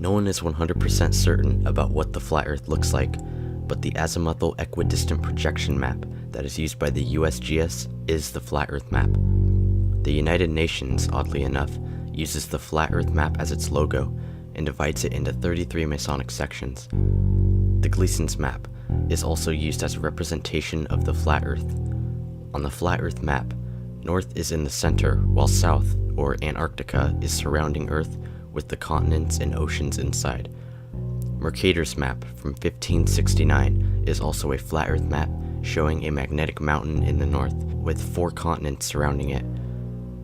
No one is 100% certain about what the flat Earth looks like, but the azimuthal equidistant projection map that is used by the USGS is the flat Earth map. The United Nations, oddly enough, uses the flat Earth map as its logo and divides it into 33 Masonic sections. The Gleason's map is also used as a representation of the flat Earth. On the flat Earth map, North is in the center, while South, or Antarctica, is surrounding Earth with the continents and oceans inside. Mercator's map from 1569 is also a flat Earth map showing a magnetic mountain in the north with 4 continents surrounding it.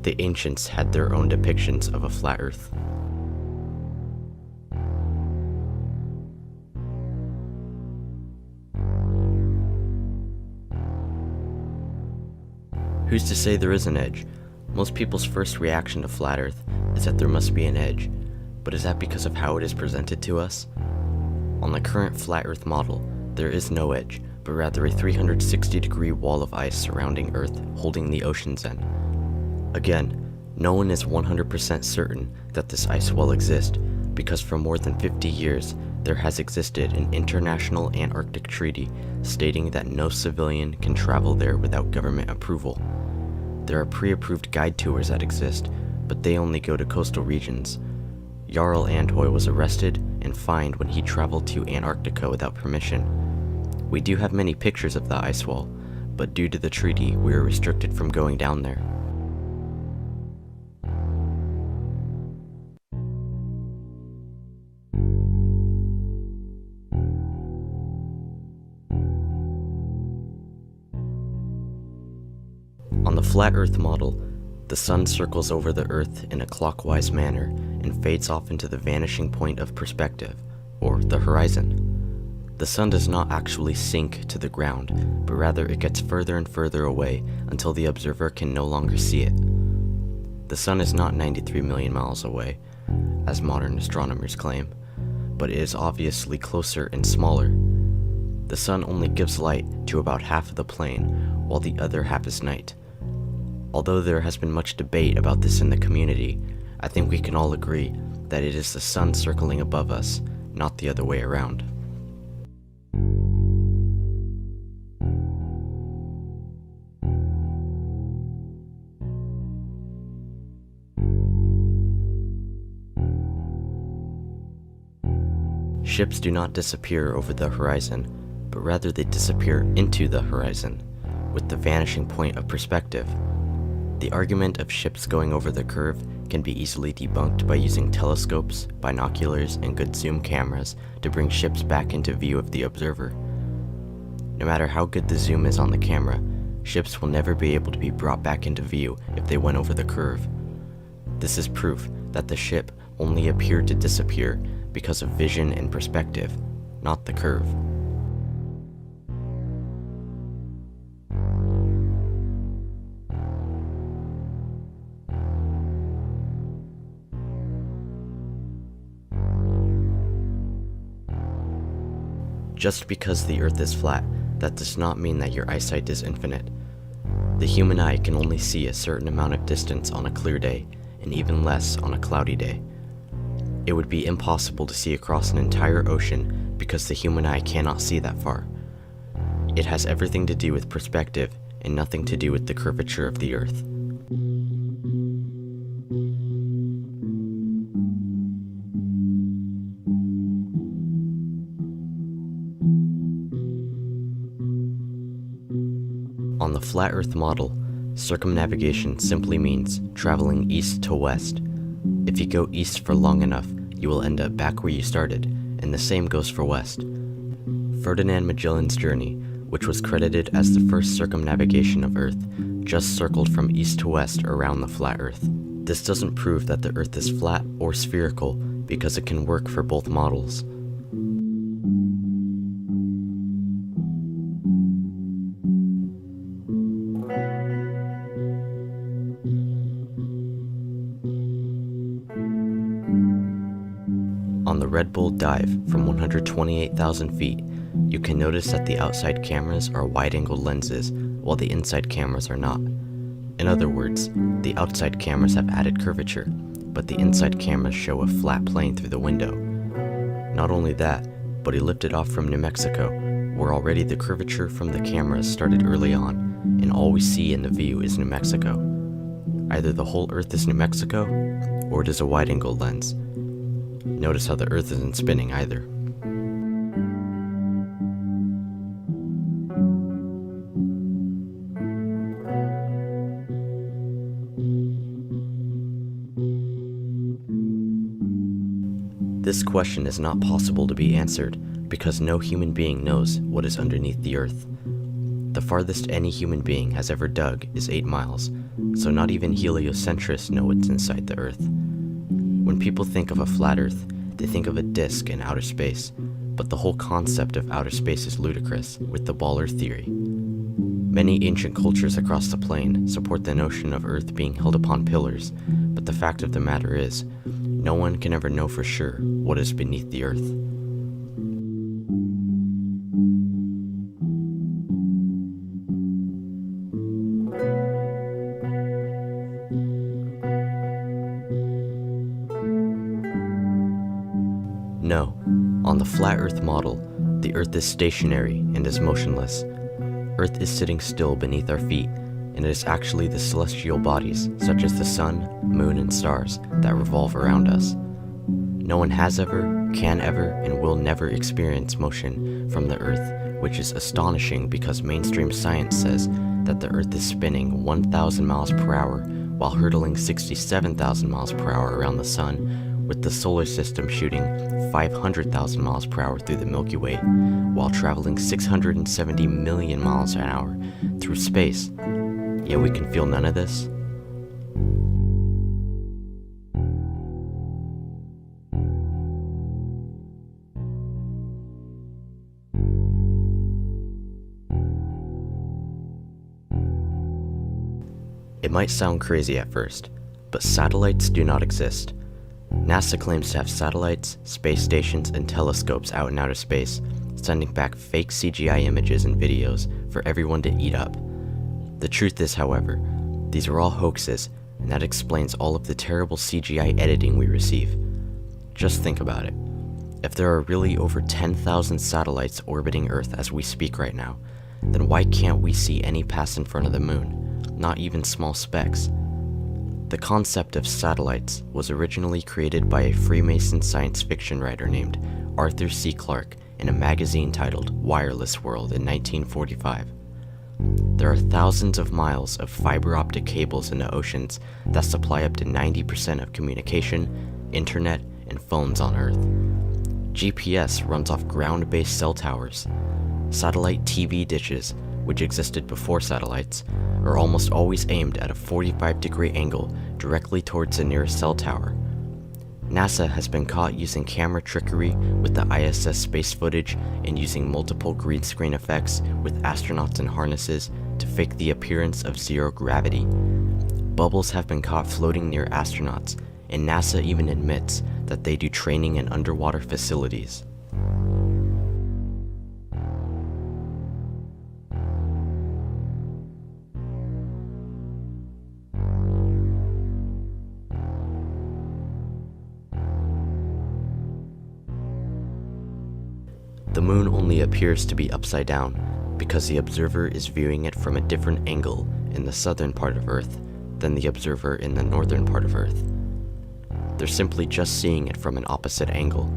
The ancients had their own depictions of a flat Earth. Who's to say there is an edge? Most people's first reaction to flat Earth is that there must be an edge, but is that because of how it is presented to us? On the current flat Earth model, there is no edge, but rather a 360-degree wall of ice surrounding Earth holding the oceans in. Again, no one is 100% certain that this ice wall exists, because for more than 50 years, there has existed an international Antarctic treaty stating that no civilian can travel there without government approval. There are pre-approved guide tours that exist, but they only go to coastal regions. Jarl Andhoy was arrested and fined when he traveled to Antarctica without permission. We do have many pictures of the ice wall, but due to the treaty, we are restricted from going down there. On the flat Earth model, the sun circles over the Earth in a clockwise manner and fades off into the vanishing point of perspective, or the horizon. The sun does not actually sink to the ground, but rather it gets further and further away until the observer can no longer see it. The sun is not 93 million miles away, as modern astronomers claim, but it is obviously closer and smaller. The sun only gives light to about half of the plane, while the other half is night. Although there has been much debate about this in the community, I think we can all agree that it is the sun circling above us, not the other way around. Ships do not disappear over the horizon, but rather they disappear into the horizon, with the vanishing point of perspective. The argument of ships going over the curve can be easily debunked by using telescopes, binoculars, and good zoom cameras to bring ships back into view of the observer. No matter how good the zoom is on the camera, ships will never be able to be brought back into view if they went over the curve. This is proof that the ship only appeared to disappear because of vision and perspective, not the curve. Just because the Earth is flat, that does not mean that your eyesight is infinite. The human eye can only see a certain amount of distance on a clear day, and even less on a cloudy day. It would be impossible to see across an entire ocean because the human eye cannot see that far. It has everything to do with perspective and nothing to do with the curvature of the Earth. On the flat Earth model, circumnavigation simply means traveling east to west. If you go east for long enough, you will end up back where you started, and the same goes for west. Ferdinand Magellan's journey, which was credited as the first circumnavigation of Earth, just circled from east to west around the flat Earth. This doesn't prove that the Earth is flat or spherical, because it can work for both models. On the Red Bull dive from 128,000 feet, you can notice that the outside cameras are wide-angle lenses, while the inside cameras are not. In other words, the outside cameras have added curvature, but the inside cameras show a flat plane through the window. Not only that, but he lifted off from New Mexico, where already the curvature from the cameras started early on, and all we see in the view is New Mexico. Either the whole Earth is New Mexico, or it is a wide-angle lens. Notice how the Earth isn't spinning either. This question is not possible to be answered because no human being knows what is underneath the Earth. The farthest any human being has ever dug is 8 miles, so not even heliocentrics know what's inside the Earth. When people think of a flat Earth, they think of a disk in outer space, but the whole concept of outer space is ludicrous with the baller theory. Many ancient cultures across the plane support the notion of Earth being held upon pillars, but the fact of the matter is, no one can ever know for sure what is beneath the Earth. No, on the flat Earth model, the Earth is stationary and is motionless. Earth is sitting still beneath our feet, and it is actually the celestial bodies, such as the sun, moon, and stars, that revolve around us. No one has ever, can ever, and will never experience motion from the Earth, which is astonishing because mainstream science says that the Earth is spinning 1,000 miles per hour while hurtling 67,000 miles per hour around the sun, with the solar system shooting 500,000 miles per hour through the Milky Way, while traveling 670 million miles an hour through space. Yet we can feel none of this? It might sound crazy at first, but satellites do not exist. NASA claims to have satellites, space stations, and telescopes out in outer space, sending back fake CGI images and videos for everyone to eat up. The truth is, however, these are all hoaxes, and that explains all of the terrible CGI editing we receive. Just think about it. If there are really over 10,000 satellites orbiting Earth as we speak right now, then why can't we see any pass in front of the moon? Not even small specks. The concept of satellites was originally created by a Freemason science fiction writer named Arthur C. Clarke in a magazine titled Wireless World in 1945. There are thousands of miles of fiber optic cables in the oceans that supply up to 90% of communication, internet, and phones on Earth. GPS runs off ground-based cell towers. Satellite TV dishes, which existed before satellites, are almost always aimed at a 45-degree angle directly towards the nearest cell tower. NASA has been caught using camera trickery with the ISS space footage and using multiple green screen effects with astronauts in harnesses to fake the appearance of zero gravity. Bubbles have been caught floating near astronauts, and NASA even admits that they do training in underwater facilities. The moon only appears to be upside down because the observer is viewing it from a different angle in the southern part of Earth than the observer in the northern part of Earth. They're simply just seeing it from an opposite angle.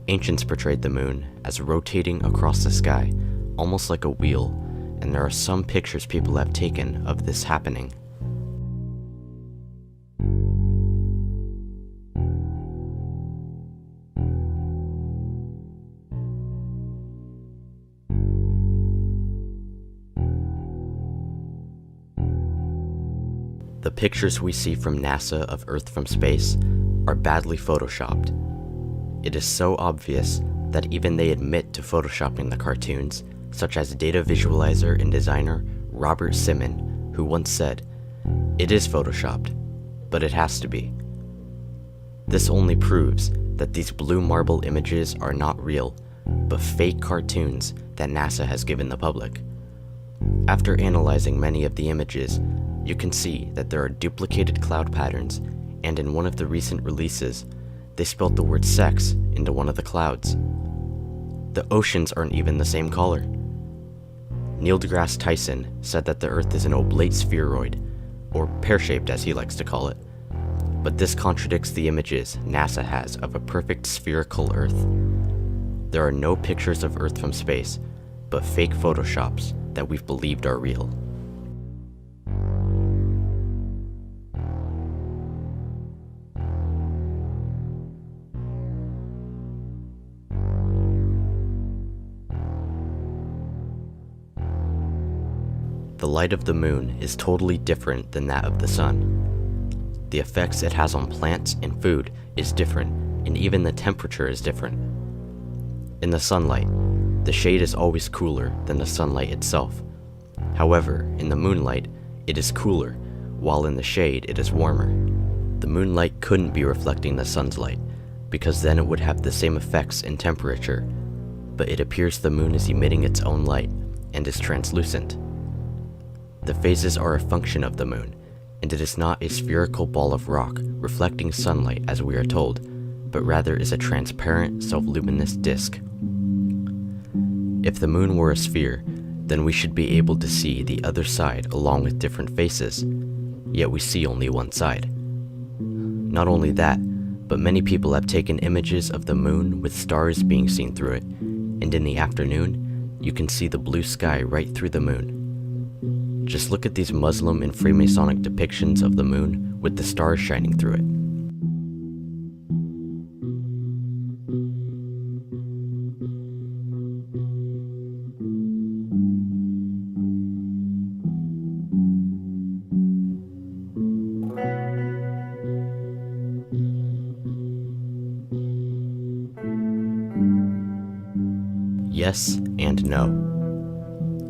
Ancients portrayed the moon as rotating across the sky, almost like a wheel, and there are some pictures people have taken of this happening. The pictures we see from NASA of Earth from space are badly photoshopped. It is so obvious that even they admit to photoshopping the cartoons, such as data visualizer and designer Robert Simon, who once said, "It is photoshopped, but it has to be." This only proves that these blue marble images are not real, but fake cartoons that NASA has given the public. After analyzing many of the images, you can see that there are duplicated cloud patterns, and in one of the recent releases, They spelled the word sex into one of the clouds. The oceans aren't even the same color. Neil deGrasse Tyson said that the Earth is an oblate spheroid, or pear-shaped as he likes to call it. But this contradicts the images NASA has of a perfect spherical Earth. There are no pictures of Earth from space, but fake photoshops that we've believed are real. The light of the moon is totally different than that of the sun. The effects it has on plants and food is different, and even the temperature is different. In the sunlight, the shade is always cooler than the sunlight itself. However, in the moonlight, it is cooler, while in the shade it is warmer. The moonlight couldn't be reflecting the sun's light, because then it would have the same effects in temperature, but it appears the moon is emitting its own light and is translucent. The phases are a function of the moon, and it is not a spherical ball of rock reflecting sunlight as we are told, but rather is a transparent, self-luminous disk. If the moon were a sphere, then we should be able to see the other side along with different faces, yet we see only one side. Not only that, but many people have taken images of the moon with stars being seen through it, and in the afternoon, you can see the blue sky right through the moon. Just look at these Muslim and Freemasonic depictions of the moon with the stars shining through it. Yes and no.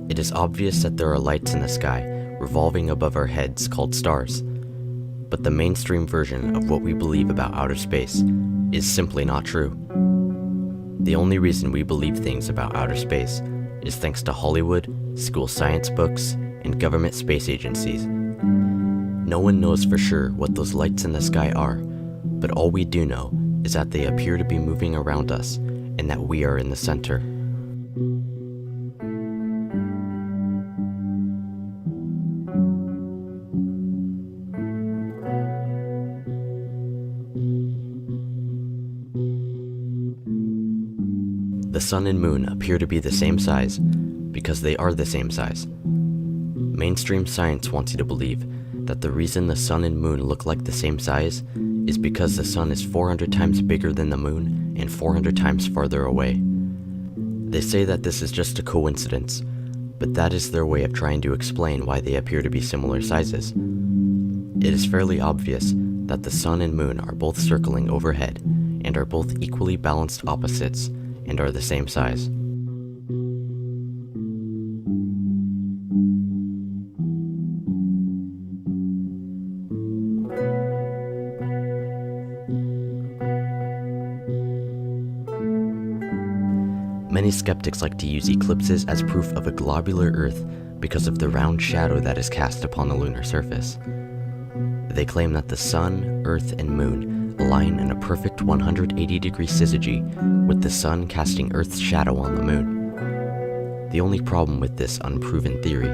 It is obvious that there are lights in the sky revolving above our heads called stars, but the mainstream version of what we believe about outer space is simply not true. The only reason we believe things about outer space is thanks to Hollywood, school science books, and government space agencies. No one knows for sure what those lights in the sky are, but all we do know is that they appear to be moving around us and that we are in the center. The sun and moon appear to be the same size because they are the same size. Mainstream science wants you to believe that the reason the sun and moon look like the same size is because the sun is 400 times bigger than the moon and 400 times farther away. They say that this is just a coincidence, but that is their way of trying to explain why they appear to be similar sizes. It is fairly obvious that the sun and moon are both circling overhead and are both equally balanced opposites and are the same size. Many skeptics like to use eclipses as proof of a globular Earth because of the round shadow that is cast upon the lunar surface. They claim that the sun, Earth, and moon align in a perfect 180-degree syzygy, with the sun casting Earth's shadow on the moon. The only problem with this unproven theory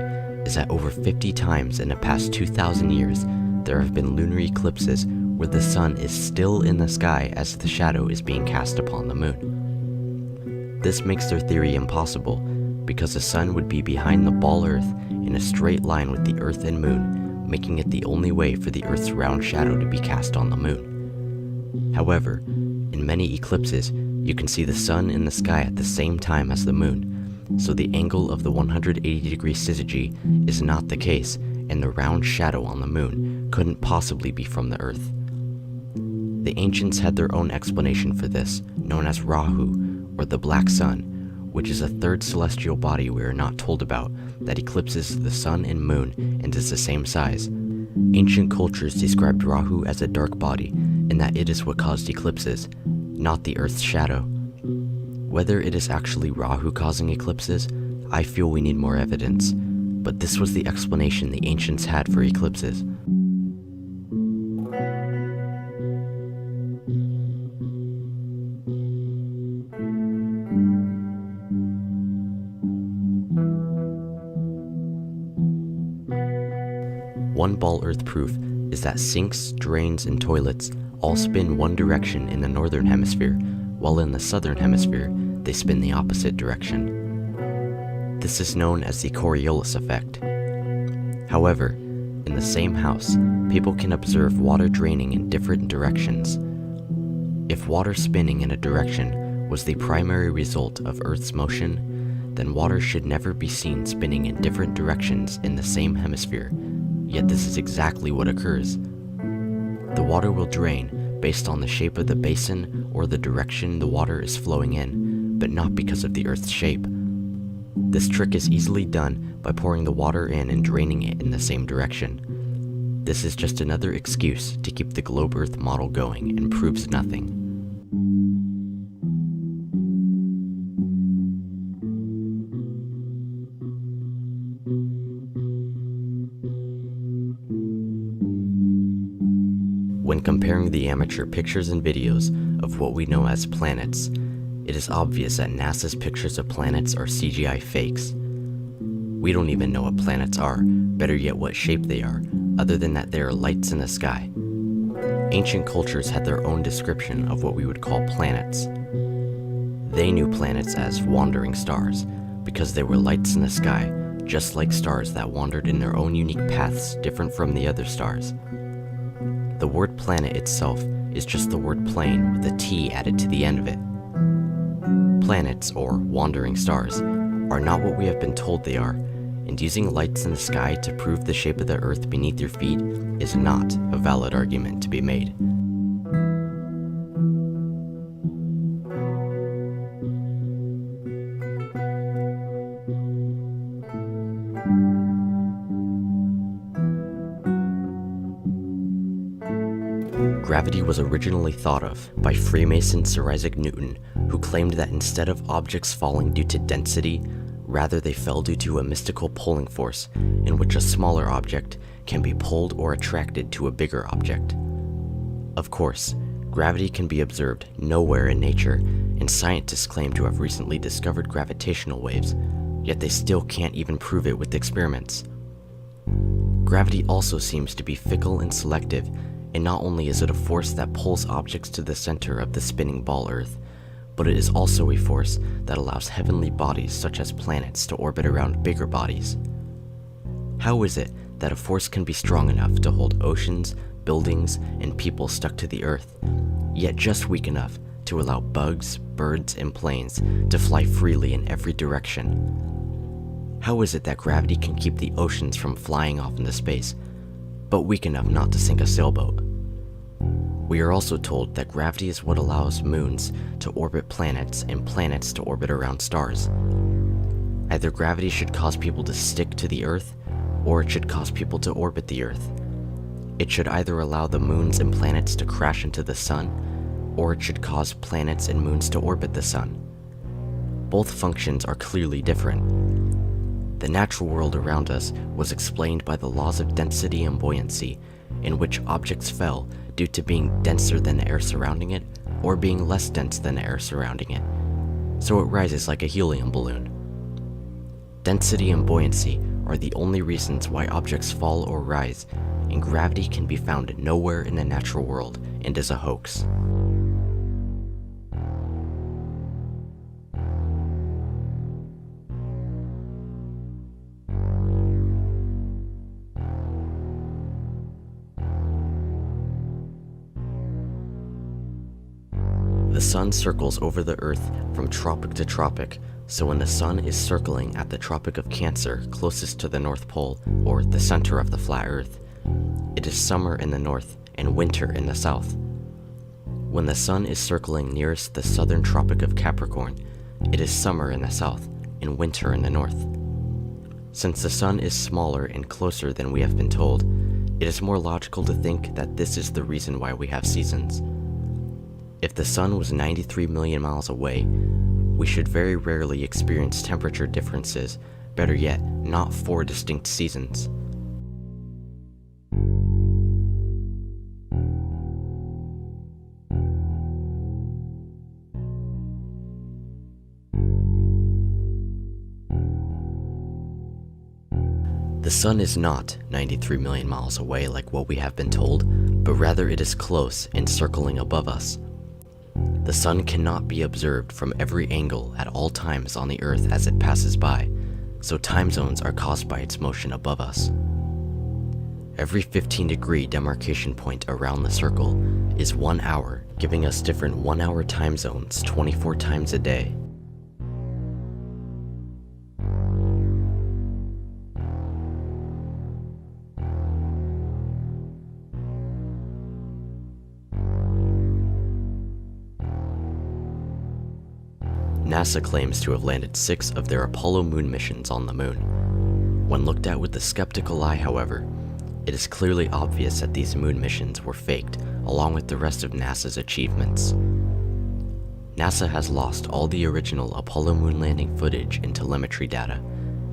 is that over 50 times in the past 2,000 years, there have been lunar eclipses where the sun is still in the sky as the shadow is being cast upon the moon. This makes their theory impossible, because the sun would be behind the ball Earth in a straight line with the Earth and moon, making it the only way for the Earth's round shadow to be cast on the moon. However, in many eclipses, you can see the sun in the sky at the same time as the moon, so the angle of the 180-degree syzygy is not the case, and the round shadow on the moon couldn't possibly be from the Earth. The ancients had their own explanation for this, known as Rahu, or the Black Sun, which is a third celestial body we are not told about that eclipses the sun and moon and is the same size. Ancient cultures described Rahu as a dark body, and that it is what caused eclipses, not the Earth's shadow. Whether it is actually Rahu causing eclipses, I feel we need more evidence, but this was the explanation the ancients had for eclipses. one ball Earth proof is that sinks, drains, and toilets all spin one direction in the northern hemisphere, while in the southern hemisphere, they spin the opposite direction. This is known as the Coriolis effect. However, in the same house, people can observe water draining in different directions. If water spinning in a direction was the primary result of Earth's motion, then water should never be seen spinning in different directions in the same hemisphere, yet this is exactly what occurs. The water will drain based on the shape of the basin or the direction the water is flowing in, but not because of the Earth's shape. This trick is easily done by pouring the water in and draining it in the same direction. This is just another excuse to keep the globe Earth model going and proves nothing. When comparing the amateur pictures and videos of what we know as planets, it is obvious that NASA's pictures of planets are CGI fakes. We don't even know what planets are, better yet what shape they are, other than that they are lights in the sky. Ancient cultures had their own description of what we would call planets. They knew planets as wandering stars, because they were lights in the sky, just like stars that wandered in their own unique paths different from the other stars. The word planet itself is just the word plane with a T added to the end of it. Planets, or wandering stars, are not what we have been told they are, and using lights in the sky to prove the shape of the Earth beneath your feet is not a valid argument to be made. Gravity was originally thought of by Freemason Sir Isaac Newton, who claimed that instead of objects falling due to density, rather they fell due to a mystical pulling force in which a smaller object can be pulled or attracted to a bigger object. Of course, gravity can be observed nowhere in nature, and scientists claim to have recently discovered gravitational waves, yet they still can't even prove it with experiments. Gravity also seems to be fickle and selective, and not only is it a force that pulls objects to the center of the spinning ball Earth, but it is also a force that allows heavenly bodies such as planets to orbit around bigger bodies. How is it that a force can be strong enough to hold oceans, buildings, and people stuck to the Earth, yet just weak enough to allow bugs, birds, and planes to fly freely in every direction? How is it that gravity can keep the oceans from flying off into space, but weak enough not to sink a sailboat? We are also told that gravity is what allows moons to orbit planets and planets to orbit around stars. Either gravity should cause people to stick to the Earth, or it should cause people to orbit the Earth. It should either allow the moons and planets to crash into the sun, or it should cause planets and moons to orbit the sun. Both functions are clearly different. The natural world around us was explained by the laws of density and buoyancy, in which objects fell due to being denser than the air surrounding it, or being less dense than the air surrounding it, so it rises like a helium balloon. Density and buoyancy are the only reasons why objects fall or rise, and gravity can be found nowhere in the natural world and is a hoax. The sun circles over the Earth from tropic to tropic, so when the sun is circling at the Tropic of Cancer closest to the North Pole, or the center of the flat Earth, it is summer in the north and winter in the south. When the sun is circling nearest the southern Tropic of Capricorn, it is summer in the south and winter in the north. Since the sun is smaller and closer than we have been told, it is more logical to think that this is the reason why we have seasons. If the sun was 93 million miles away, we should very rarely experience temperature differences, better yet, not 4 distinct seasons. The sun is not 93 million miles away like what we have been told, but rather it is close and circling above us. The sun cannot be observed from every angle at all times on the Earth as it passes by, so time zones are caused by its motion above us. Every 15-degree demarcation point around the circle is 1 hour, giving us different 1-hour time zones 24 times a day. NASA claims to have landed 6 of their Apollo moon missions on the moon. When looked at with the skeptical eye, however, it is clearly obvious that these moon missions were faked along with the rest of NASA's achievements. NASA has lost all the original Apollo moon landing footage and telemetry data,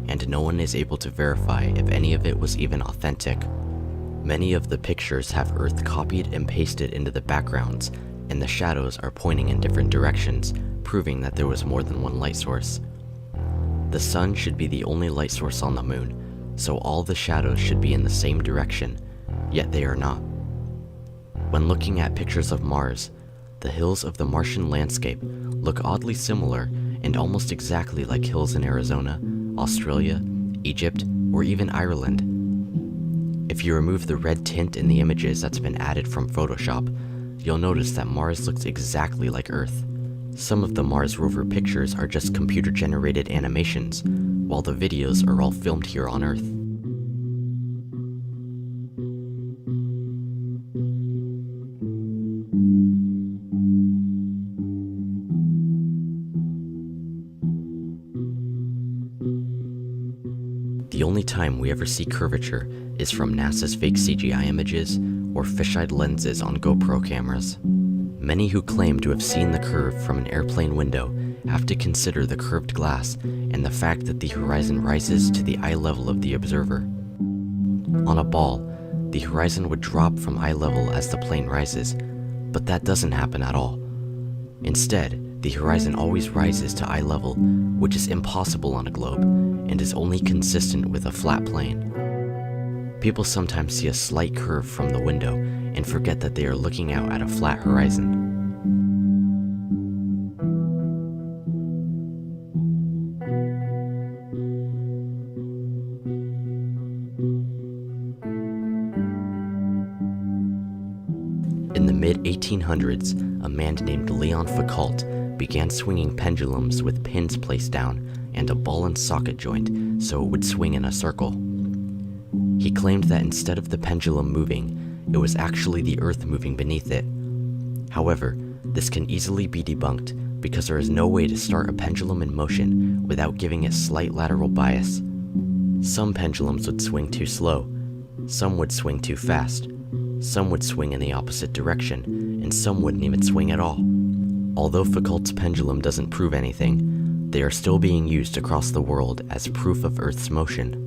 and no one is able to verify if any of it was even authentic. Many of the pictures have Earth copied and pasted into the backgrounds, and the shadows are pointing in different directions, proving that there was more than one light source. The sun should be the only light source on the moon, so all the shadows should be in the same direction, yet they are not. When looking at pictures of Mars, the hills of the Martian landscape look oddly similar and almost exactly like hills in Arizona, Australia, Egypt, or even Ireland. If you remove the red tint in the images that's been added from Photoshop, you'll notice that Mars looks exactly like Earth. Some of the Mars rover pictures are just computer-generated animations, while the videos are all filmed here on Earth. The only time we ever see curvature is from NASA's fake CGI images or fisheye lenses on GoPro cameras. Many who claim to have seen the curve from an airplane window have to consider the curved glass and the fact that the horizon rises to the eye level of the observer. On a ball, the horizon would drop from eye level as the plane rises, but that doesn't happen at all. Instead, the horizon always rises to eye level, which is impossible on a globe and is only consistent with a flat plane. People sometimes see a slight curve from the window and forget that they are looking out at a flat horizon. In the mid-1800s, a man named Leon Foucault began swinging pendulums with pins placed down and a ball and socket joint so it would swing in a circle. He claimed that instead of the pendulum moving, it was actually the Earth moving beneath it. However, this can easily be debunked because there is no way to start a pendulum in motion without giving it slight lateral bias. Some pendulums would swing too slow, some would swing too fast, some would swing in the opposite direction, and some wouldn't even swing at all. Although Foucault's pendulum doesn't prove anything, they are still being used across the world as proof of Earth's motion.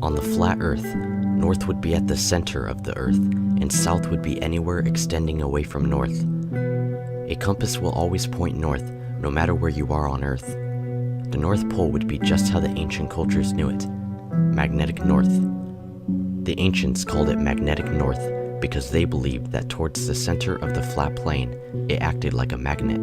On the flat Earth, north would be at the center of the Earth, and south would be anywhere extending away from north. A compass will always point north, no matter where you are on Earth. The North Pole would be just how the ancient cultures knew it, magnetic north. The ancients called it magnetic north because they believed that towards the center of the flat plane, it acted like a magnet.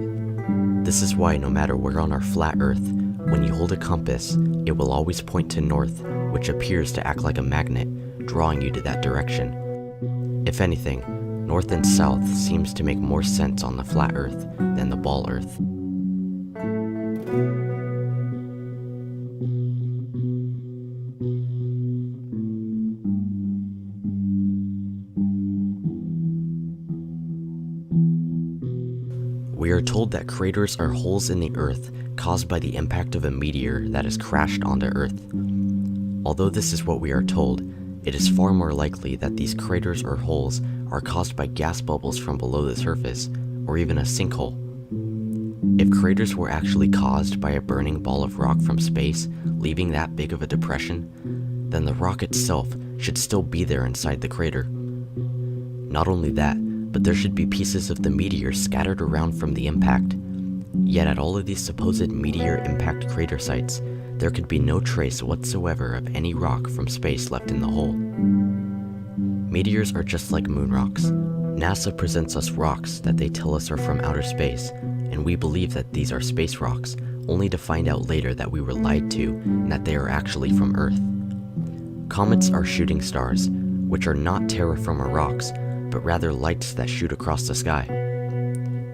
This is why no matter where on our flat Earth, when you hold a compass, it will always point to north, which appears to act like a magnet, drawing you to that direction. If anything, north and south seems to make more sense on the flat Earth than the ball Earth. We are told that craters are holes in the Earth caused by the impact of a meteor that has crashed onto Earth. Although this is what we are told, it is far more likely that these craters or holes are caused by gas bubbles from below the surface, or even a sinkhole. If craters were actually caused by a burning ball of rock from space, leaving that big of a depression, then the rock itself should still be there inside the crater. Not only that, but there should be pieces of the meteor scattered around from the impact. Yet at all of these supposed meteor impact crater sites, there could be no trace whatsoever of any rock from space left in the hole. Meteors are just like moon rocks. NASA presents us rocks that they tell us are from outer space, and we believe that these are space rocks, only to find out later that we were lied to and that they are actually from Earth. Comets are shooting stars, which are not terra firma rocks, but rather lights that shoot across the sky.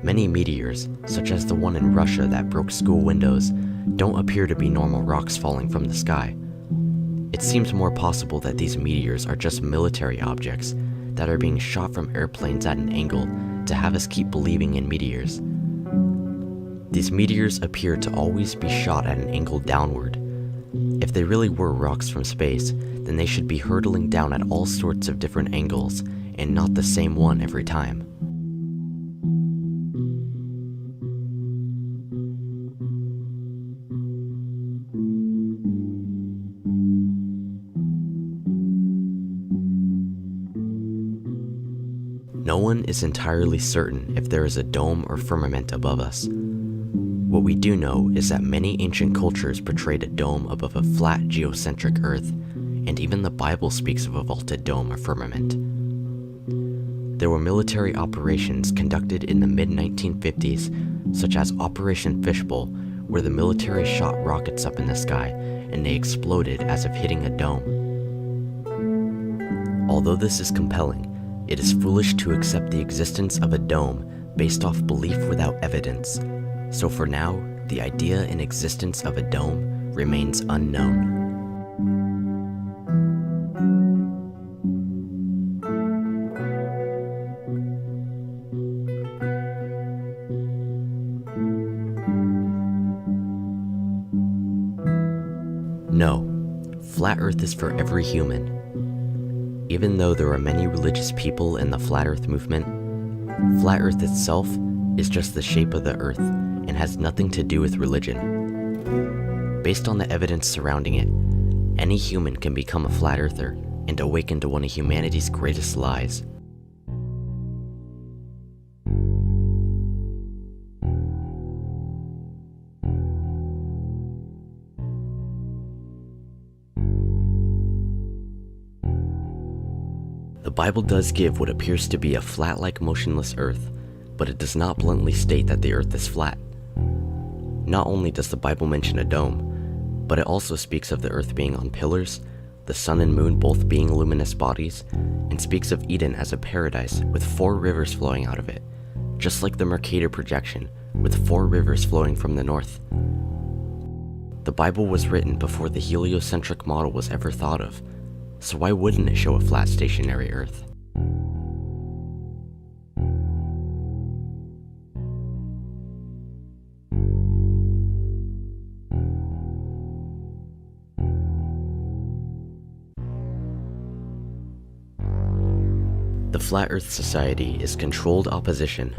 Many meteors, such as the one in Russia that broke school windows, don't appear to be normal rocks falling from the sky. It seems more possible that these meteors are just military objects that are being shot from airplanes at an angle to have us keep believing in meteors. These meteors appear to always be shot at an angle downward. If they really were rocks from space, then they should be hurtling down at all sorts of different angles and not the same one every time. No one is entirely certain if there is a dome or firmament above us. What we do know is that many ancient cultures portrayed a dome above a flat geocentric Earth, and even the Bible speaks of a vaulted dome or firmament. There were military operations conducted in the mid-1950s, such as Operation Fishbowl, where the military shot rockets up in the sky and they exploded as if hitting a dome. Although this is compelling, it is foolish to accept the existence of a dome based off belief without evidence. So for now, the idea and existence of a dome remains unknown. No, Flat Earth is for every human. Even though there are many religious people in the Flat Earth movement, Flat Earth itself is just the shape of the Earth and has nothing to do with religion. Based on the evidence surrounding it, any human can become a Flat Earther and awaken to one of humanity's greatest lies. The Bible does give what appears to be a flat-like motionless Earth, but it does not bluntly state that the Earth is flat. Not only does the Bible mention a dome, but it also speaks of the Earth being on pillars, the sun and moon both being luminous bodies, and speaks of Eden as a paradise with 4 rivers flowing out of it, just like the Mercator projection, with 4 rivers flowing from the north. The Bible was written before the heliocentric model was ever thought of, so why wouldn't it show a flat stationary Earth? The Flat Earth Society is controlled opposition.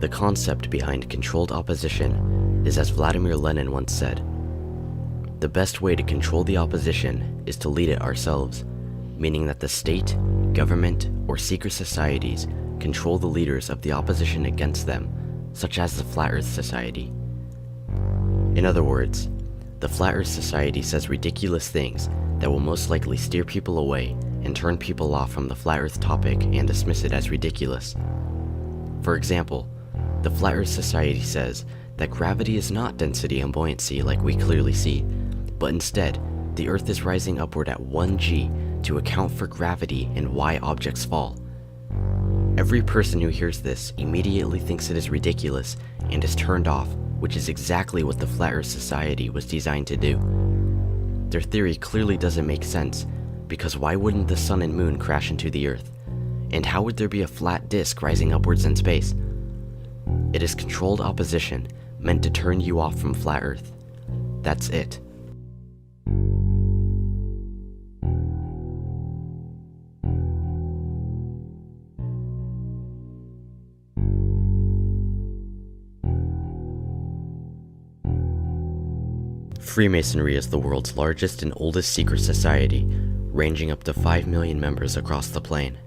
The concept behind controlled opposition is, as Vladimir Lenin once said, the best way to control the opposition is to lead it ourselves, meaning that the state, government, or secret societies control the leaders of the opposition against them, such as the Flat Earth Society. In other words, the Flat Earth Society says ridiculous things that will most likely steer people away and turn people off from the Flat Earth topic and dismiss it as ridiculous. For example, the Flat Earth Society says that gravity is not density and buoyancy like we clearly see, but instead, the Earth is rising upward at 1g to account for gravity and why objects fall. Every person who hears this immediately thinks it is ridiculous and is turned off, which is exactly what the Flat Earth Society was designed to do. Their theory clearly doesn't make sense, because why wouldn't the sun and moon crash into the Earth? And how would there be a flat disk rising upwards in space? It is controlled opposition meant to turn you off from Flat Earth. That's it. Freemasonry is the world's largest and oldest secret society, ranging up to 5 million members across the plane.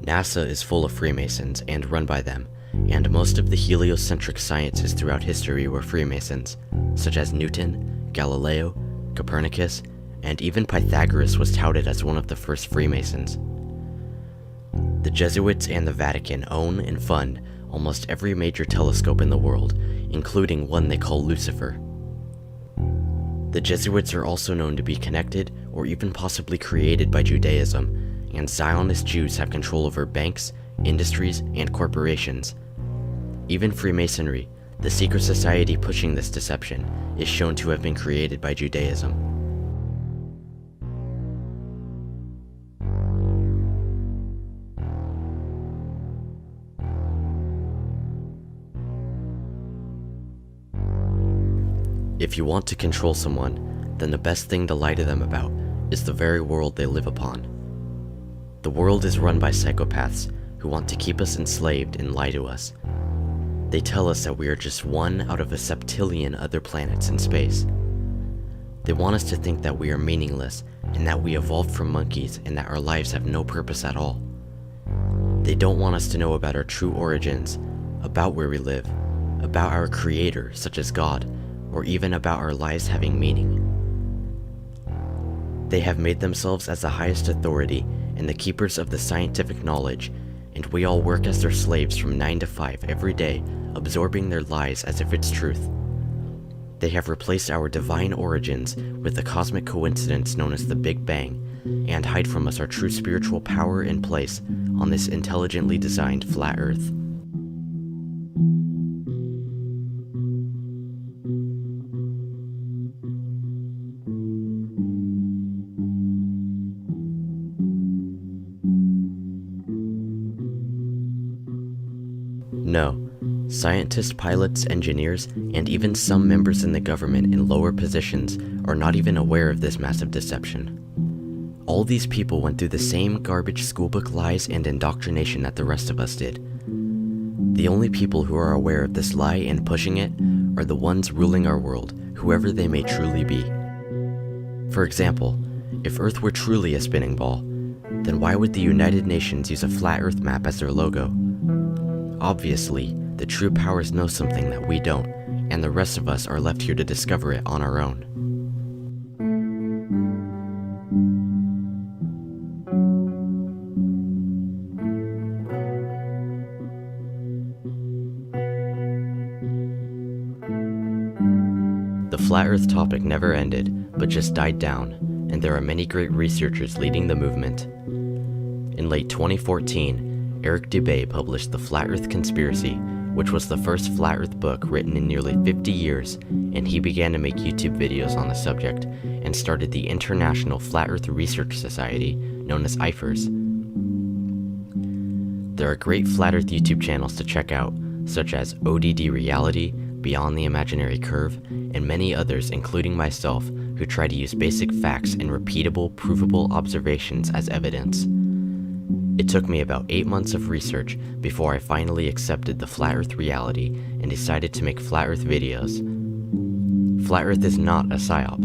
NASA is full of Freemasons and run by them, and most of the heliocentric sciences throughout history were Freemasons, such as Newton, Galileo, Copernicus, and even Pythagoras was touted as one of the first Freemasons. The Jesuits and the Vatican own and fund almost every major telescope in the world, including one they call Lucifer. The Jesuits are also known to be connected or even possibly created by Judaism, and Zionist Jews have control over banks, industries, and corporations. Even Freemasonry, the secret society pushing this deception, is shown to have been created by Judaism. If you want to control someone, then the best thing to lie to them about is the very world they live upon. The world is run by psychopaths who want to keep us enslaved and lie to us. They tell us that we are just one out of a septillion other planets in space. They want us to think that we are meaningless and that we evolved from monkeys and that our lives have no purpose at all. They don't want us to know about our true origins, about where we live, about our creator, such as God, or even about our lives having meaning. They have made themselves as the highest authority and the keepers of the scientific knowledge, and we all work as their slaves from 9 to 5 every day, absorbing their lies as if it's truth. They have replaced our divine origins with the cosmic coincidence known as the Big Bang, and hide from us our true spiritual power and place on this intelligently designed flat Earth. No, scientists, pilots, engineers, and even some members in the government in lower positions are not even aware of this massive deception. All these people went through the same garbage schoolbook lies and indoctrination that the rest of us did. The only people who are aware of this lie and pushing it are the ones ruling our world, whoever they may truly be. For example, if Earth were truly a spinning ball, then why would the United Nations use a flat Earth map as their logo? Obviously, the true powers know something that we don't, and the rest of us are left here to discover it on our own. The flat Earth topic never ended, but just died down, and there are many great researchers leading the movement. In late 2014, Eric Dubay published The Flat Earth Conspiracy, which was the first flat Earth book written in nearly 50 years, and he began to make YouTube videos on the subject and started the International Flat Earth Research Society, known as IFRS. There are great flat Earth YouTube channels to check out, such as ODD Reality, Beyond the Imaginary Curve, and many others, including myself, who try to use basic facts and repeatable, provable observations as evidence. It took me about 8 months of research before I finally accepted the flat Earth reality and decided to make flat Earth videos. Flat Earth is not a psyop.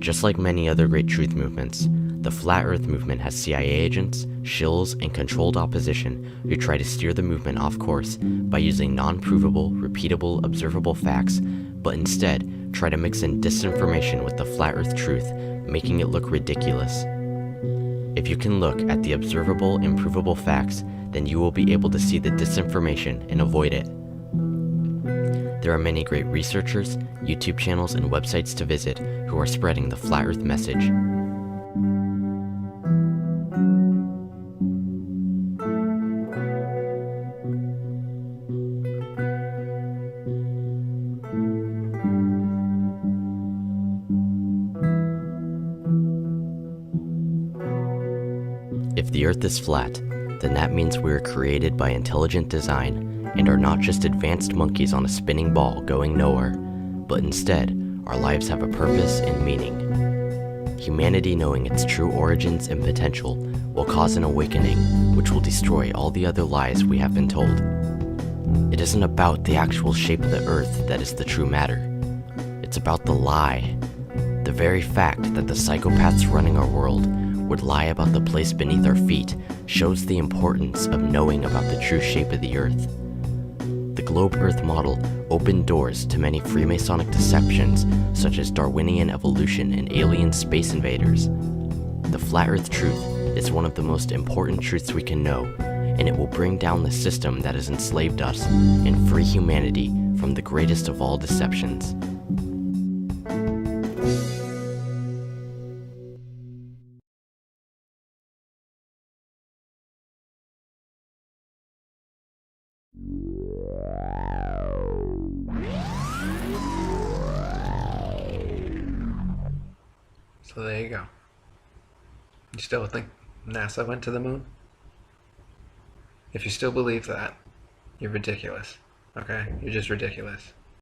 Just like many other great truth movements, the flat Earth movement has CIA agents, shills, and controlled opposition who try to steer the movement off course by using non-provable, repeatable, observable facts, but instead try to mix in disinformation with the flat Earth truth, making it look ridiculous. If you can look at the observable and provable facts, then you will be able to see the disinformation and avoid it. There are many great researchers, YouTube channels, and websites to visit who are spreading the flat Earth message. If the Earth is flat, then that means we are created by intelligent design and are not just advanced monkeys on a spinning ball going nowhere, but instead, our lives have a purpose and meaning. Humanity, knowing its true origins and potential, will cause an awakening which will destroy all the other lies we have been told. It isn't about the actual shape of the Earth that is the true matter. It's about the lie. The very fact that the psychopaths running our world would lie about the place beneath our feet shows the importance of knowing about the true shape of the Earth. The globe Earth model opened doors to many Freemasonic deceptions such as Darwinian evolution and alien space invaders. The flat Earth truth is one of the most important truths we can know, and it will bring down the system that has enslaved us and free humanity from the greatest of all deceptions. So there you go. You still think NASA went to the moon? If you still believe that, you're ridiculous. Okay? You're just ridiculous.